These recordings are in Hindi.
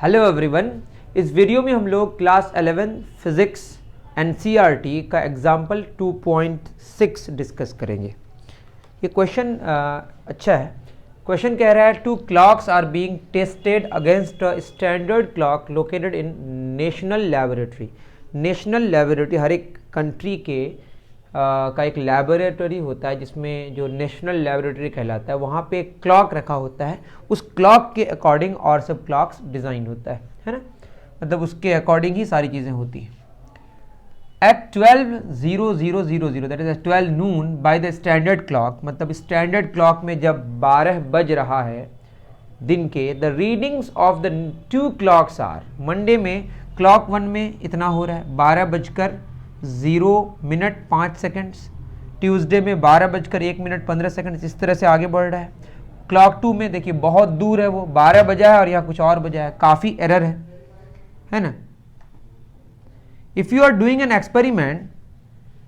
हेलो एवरीवन, इस वीडियो में हम लोग क्लास 11 फिजिक्स एनसीईआरटी का एग्जाम्पल 2.6 डिस्कस करेंगे। ये क्वेश्चन अच्छा है। क्वेश्चन कह रहा है two clocks are being tested against a standard clock located in national laboratory. National laboratory हर एक कंट्री के का एक लैबोरेटरी होता है जिसमें जो नेशनल लैबोरेटरी कहलाता है, वहाँ पे एक क्लॉक रखा होता है। उस क्लॉक के अकॉर्डिंग और सब क्लॉक्स डिज़ाइन होता है ना, मतलब उसके अकॉर्डिंग ही सारी चीज़ें होती हैं। At 12:00 that is 12 noon by the standard clock, मतलब स्टैंडर्ड क्लॉक में जब 12 बज रहा है दिन के, the readings of the two clocks are, Monday में क्लॉक 1 में इतना हो रहा है 12:0:05, ट्यूसडे में 12:01:15, इस तरह से आगे बढ़ रहा है। क्लॉक 2 में देखिए बहुत दूर है, वो 12 बजा है और यहाँ कुछ और बजा है, काफ़ी एरर है ना। If you are doing an experiment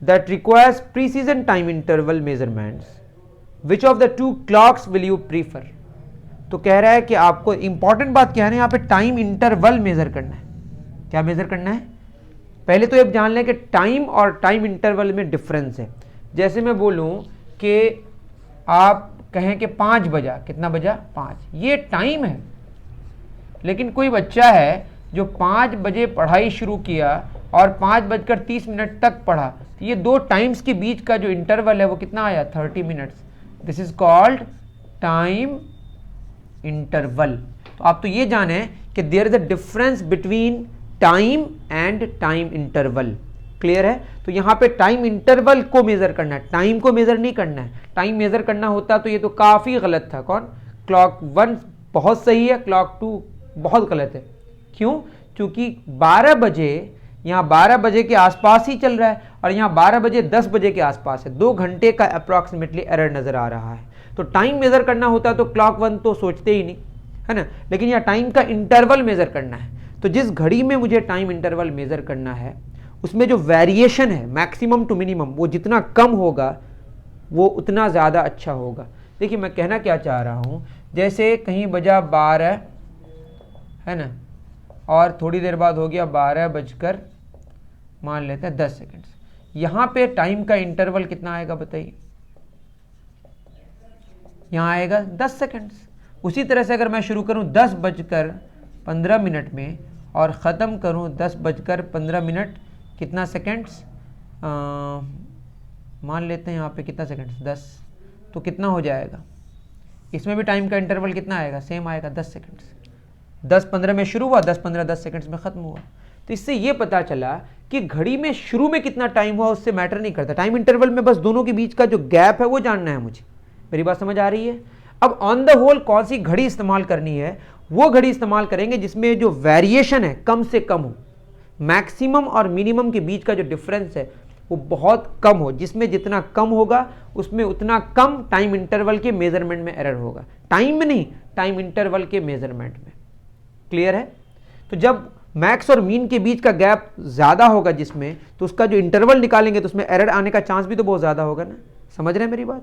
that requires precision time interval measurements, which of the two clocks will you prefer. तो कह रहा है कि आपको इंपॉर्टेंट बात क्या है ना, यहाँ पे टाइम इंटरवल मेजर करना है। क्या मेजर करना है? पहले तो ये जान लें कि टाइम और टाइम इंटरवल में डिफरेंस है। जैसे मैं बोलूं कि आप कहें कि 5 बजा, कितना बजा? 5, ये टाइम है। लेकिन कोई बच्चा है जो 5 बजे पढ़ाई शुरू किया और 5:30 तक पढ़ा, तो ये दो टाइम्स के बीच का जो इंटरवल है वो कितना आया? 30 minutes. This is called time interval. तो आप तो ये जाने कि there is a difference between time and time interval. Clear है? तो यहां पे टाइम इंटरवल को मेजर करना है, टाइम को मेजर नहीं करना है। टाइम मेजर करना होता तो ये तो काफी गलत था। कौन? क्लॉक 1 बहुत सही है, क्लॉक 2 बहुत गलत है। क्यों? क्योंकि 12 बजे यहां 12 बजे के आसपास ही चल रहा है और यहां 12 बजे 10 बजे के आसपास है। 2 घंटे का अप्रॉक्सीमेटली एरर नजर आ रहा है। तो टाइम मेजर करना होता तो क्लॉक 1 तो सोचते ही नहीं, है ना। लेकिन यहां टाइम का इंटरवल मेजर करना है। तो जिस घड़ी में मुझे टाइम इंटरवल मेजर करना है उसमें जो वेरिएशन है मैक्सिमम टू मिनिमम, वो जितना कम होगा वो उतना ज़्यादा अच्छा होगा। देखिए मैं कहना क्या चाह रहा हूँ, जैसे कहीं बजा 12 है ना, और थोड़ी देर बाद हो गया 12 बजकर मान लेते हैं 10 सेकेंड्स। यहाँ पे टाइम का इंटरवल कितना आएगा बताइए? यहाँ आएगा 10 सेकेंड्स। उसी तरह से अगर मैं शुरू करूँ 10:15 में और ख़त्म करूँ 10:15, कितना सेकेंड्स? मान लेते हैं यहाँ पे कितना सेकेंड्स? 10। तो कितना हो जाएगा? इसमें भी टाइम का इंटरवल कितना आएगा? सेम आएगा, 10 सेकेंड्स। 10:15 में शुरू हुआ, 10:15 10 सेकेंड्स में ख़त्म हुआ। तो इससे ये पता चला कि घड़ी में शुरू में कितना टाइम हुआ उससे मैटर नहीं करता। टाइम इंटरवल में बस दोनों के बीच का जो गैप है वो जानना है मुझे। मेरी बात समझ आ रही है? अब ऑन द होल कौन सी घड़ी इस्तेमाल करनी है? वो घड़ी इस्तेमाल करेंगे जिसमें जो वेरिएशन है कम से कम हो, मैक्सिमम और मिनिमम के बीच का जो डिफरेंस है वो बहुत कम हो। जिसमें जितना कम होगा उसमें उतना कम टाइम इंटरवल के मेजरमेंट में एरर होगा। टाइम में नहीं, टाइम इंटरवल के मेजरमेंट में। क्लियर है? तो जब मैक्स और मीन के बीच का गैप ज्यादा होगा जिसमें, तो उसका जो इंटरवल निकालेंगे तो उसमें एरर आने का चांस भी तो बहुत ज्यादा होगा ना। समझ रहे हैं मेरी बात?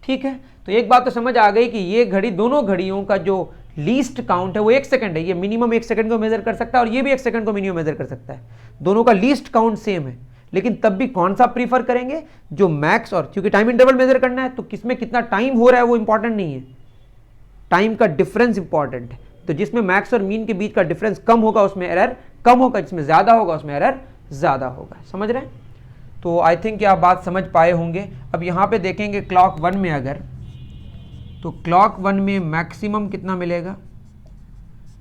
ठीक है, तो एक बात तो समझ आ गई कि ये घड़ी, दोनों घड़ियों का जो लीस्ट काउंट है वो 1 सेकंड है। ये मिनिमम 1 सेकंड को मेजर कर सकता है और ये भी 1 सेकंड को मिनिमम मेजर कर सकता है। दोनों का लीस्ट काउंट सेम है, लेकिन तब भी कौन सा प्रीफर करेंगे? जो मैक्स, और क्योंकि टाइम इंटरवल मेजर करना है तो किसमें कितना टाइम हो रहा है वो इंपॉर्टेंट नहीं है, टाइम का डिफरेंस इंपॉर्टेंट है। तो जिसमें मैक्स और मीन के बीच का डिफरेंस कम होगा उसमें एरर कम होगा, जिसमें ज्यादा होगा उसमें एरर ज्यादा होगा। समझ रहे हैं? तो आई थिंक आप बात समझ पाए होंगे। अब यहां पे देखेंगे क्लॉक 1 में अगर, तो क्लॉक 1 में मैक्सिमम कितना मिलेगा?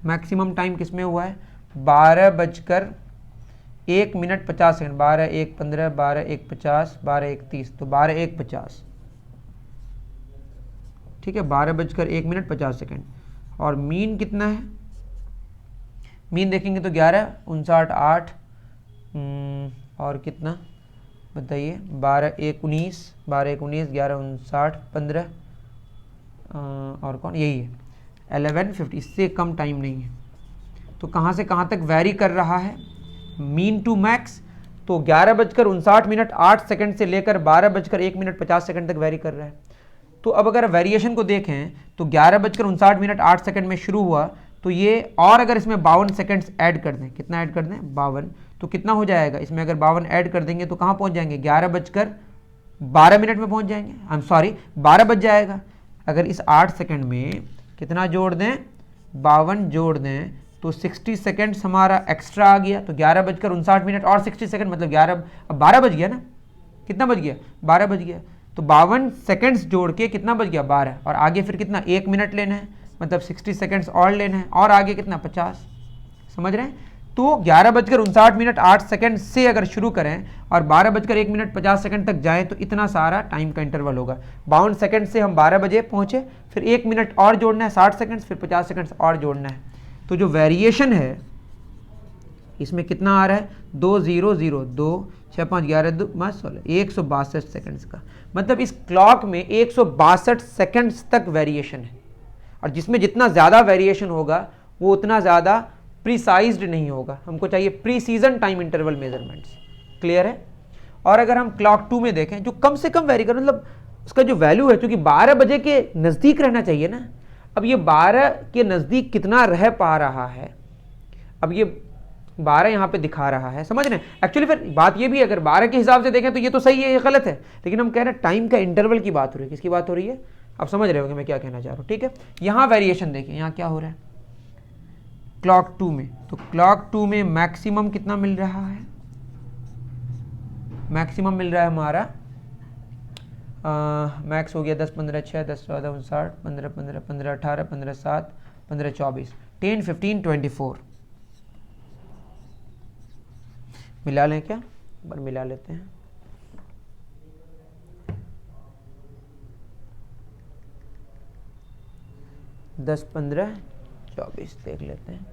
मैक्सिमम टाइम किसमें हुआ है? 12:01:50, 12:01:15, 12:01:50, 12:01:30, तो 12:01:50। ठीक है, 12:01:50। और मीन कितना है? मीन देखेंगे तो 11:59:8 और कितना बताइए? 12:01:19, 12:01:19, 11:59:15 और कौन? यही है 11:50। इससे कम टाइम नहीं है। तो कहाँ से कहाँ तक वैरी कर रहा है मीन टू मैक्स? तो 11:59:08 से लेकर 12:01:50 तक वैरी कर रहा है। तो अब अगर वेरिएशन को देखें तो 11:59:08 में शुरू हुआ तो ये, और अगर इसमें 52 सेकंड्स ऐड कर दें, कितना ऐड कर दें 52, तो कितना हो जाएगा इसमें, अगर 52 ऐड कर देंगे तो कहाँ पहुँच जाएंगे, 11:12 में पहुँच जाएंगे, आई एम सॉरी 12 बज जाएगा। अगर इस 8 सेकंड में कितना जोड़ दें, 52 जोड़ दें, तो 60 सेकंड्स हमारा एक्स्ट्रा आ गया, तो 11:59 और 60 सेकंड मतलब 11, अब 12 बज गया ना, कितना बज गया 12 बज गया, तो 52 सेकंड्स जोड़ के कितना बज गया 12, और आगे फिर कितना 1 मिनट लेना है, मतलब 60 सेकंड्स और लेना है, और आगे कितना 50, समझ रहे हैं। तो 11:59 8 सेकंड से अगर शुरू करें और 12:01 तक जाएं तो इतना सारा टाइम का इंटरवल होगा। 52 सेकंड से हम 12 बजे पहुंचे, फिर 1 मिनट और जोड़ना है 60 सेकंड, फिर 50 सेकंड और जोड़ना है। तो जो वेरिएशन है इसमें कितना आ रहा है, 2002 6 5 11 2 16 162 सेकंड्स का, मतलब इस क्लॉक में 162 सेकंड्स तक वेरिएशन है, और जिसमें जितना ज़्यादा वेरिएशन होगा वो उतना ज़्यादा प्रिसाइज्ड नहीं होगा, हमको चाहिए precision time interval measurements. Clear है। और अगर हम क्लॉक 2 में देखें, जो कम से कम वेरी कर, मतलब उसका जो वैल्यू है, क्योंकि 12 बजे के नज़दीक रहना चाहिए ना, अब ये 12 के नज़दीक कितना रह पा रहा है, अब ये 12 यहाँ पे दिखा रहा है, समझ रहे हैं। एक्चुअली फिर बात ये भी है, अगर 12 के हिसाब से देखें तो ये तो सही है, ये गलत है, लेकिन हम कह रहे हैं टाइम का इंटरवल की बात हो रही है। किसकी बात हो रही है, आप समझ रहे होंगे मैं क्या कहना चाह रहा हूँ। ठीक है, यहाँ वेरिएशन देखिए, यहाँ क्या हो रहा है क्लॉक 2 में, तो क्लॉक 2 में मैक्सिमम कितना मिल रहा है, मैक्सिमम मिल रहा है हमारा मैक्स हो गया 10 15 6 10 14 59 15 15 15 18 15 7 15 24 10 15 24 मिला लें क्या, एक बार मिला लेते हैं। दस 15 24 देख लेते हैं,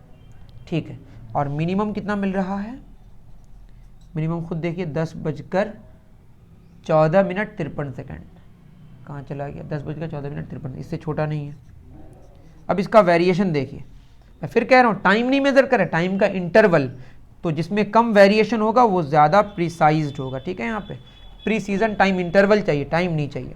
ठीक है। और मिनिमम कितना मिल रहा है, मिनिमम खुद देखिए 10:14 कहाँ चला गया, 10:14 इससे छोटा नहीं है। अब इसका वेरिएशन देखिए, मैं फिर कह रहा हूँ टाइम नहीं मेजर करें, टाइम का इंटरवल, तो जिसमें कम वेरिएशन होगा वो ज़्यादा प्रिसाइज्ड होगा। ठीक है, यहाँ पे प्री सीजन टाइम इंटरवल चाहिए, टाइम नहीं चाहिए।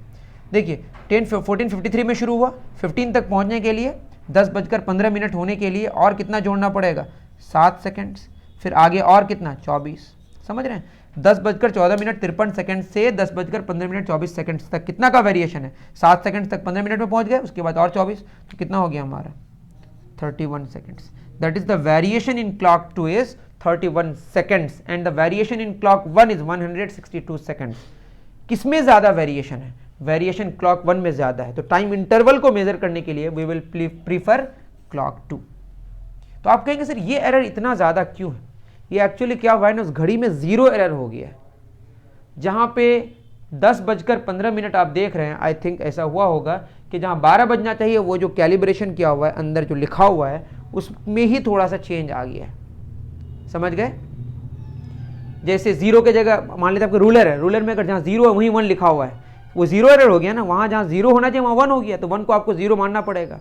देखिए 14:53 में शुरू हुआ, 15 तक पहुँचने के लिए 10:15 होने के लिए और कितना जोड़ना पड़ेगा 7 सेकेंड्स, फिर आगे और कितना 24, समझ रहे हैं। 10:14 से 10:15 तक कितना का वेरिएशन है, 7 सेकंड तक 15 मिनट में पहुंच गए, उसके बाद और 24, तो कितना हो गया हमारा 31 seconds. That is the variation in clock 2 is 31 seconds and the variation in clock 1 is 162 seconds. किसमें ज़्यादा वेरिएशन है, वेरिएशन क्लॉक 1 में ज़्यादा है, तो टाइम इंटरवल को मेजर करने के लिए वी विल प्रीफर क्लॉक 2। तो आप कहेंगे सर ये एरर इतना ज़्यादा क्यों है, ये एक्चुअली क्या हुआ है ना, उस घड़ी में ज़ीरो एरर हो गया है। जहाँ पे 10:15 आप देख रहे हैं, आई थिंक ऐसा हुआ होगा कि जहाँ 12 बजना चाहिए वो जो कैलिब्रेशन किया हुआ है अंदर जो लिखा हुआ है उसमें ही थोड़ा सा चेंज आ गया है, समझ गए। जैसे जीरो के जगह मान लेते आपके रूलर है, रूलर में अगर जहाँ जीरो है वहीं 1 लिखा हुआ है, वो जीरो एरर हो गया ना, वहाँ जहाँ जीरो होना चाहिए वहाँ 1 हो गया, तो 1 को आपको जीरो मानना पड़ेगा।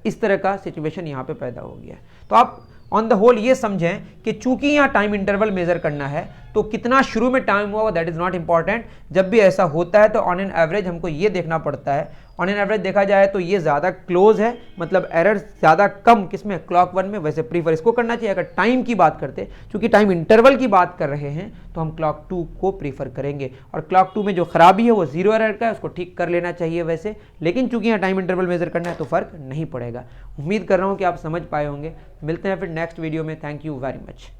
इस तरह का सिचुएशन यहाँ पे पैदा हो गया है। तो आप ऑन द होल ये समझें कि चूंकि यहाँ टाइम इंटरवल मेजर करना है तो कितना शुरू में टाइम हुआ दैट इज नॉट इंपॉर्टेंट। जब भी ऐसा होता है तो ऑन एन एवरेज हमको ये देखना पड़ता है, ऑन एन एवरेज देखा जाए तो ये ज़्यादा क्लोज है, मतलब एरर ज़्यादा कम किसमें, क्लॉक 1 में। वैसे प्रीफर इसको करना चाहिए। अगर टाइम की बात करते, चूंकि टाइम इंटरवल की बात कर रहे हैं तो हम क्लॉक 2 को प्रीफर करेंगे। और क्लॉक 2 में जो खराबी है वो जीरो एरर का है, उसको ठीक कर लेना चाहिए वैसे, लेकिन चूंकि यहाँ टाइम इंटरवल मेजर करना है तो फर्क नहीं पड़ेगा। उम्मीद कर रहा हूँ कि आप समझ पाए होंगे। मिलते हैं फिर नेक्स्ट वीडियो में। Thank you very much.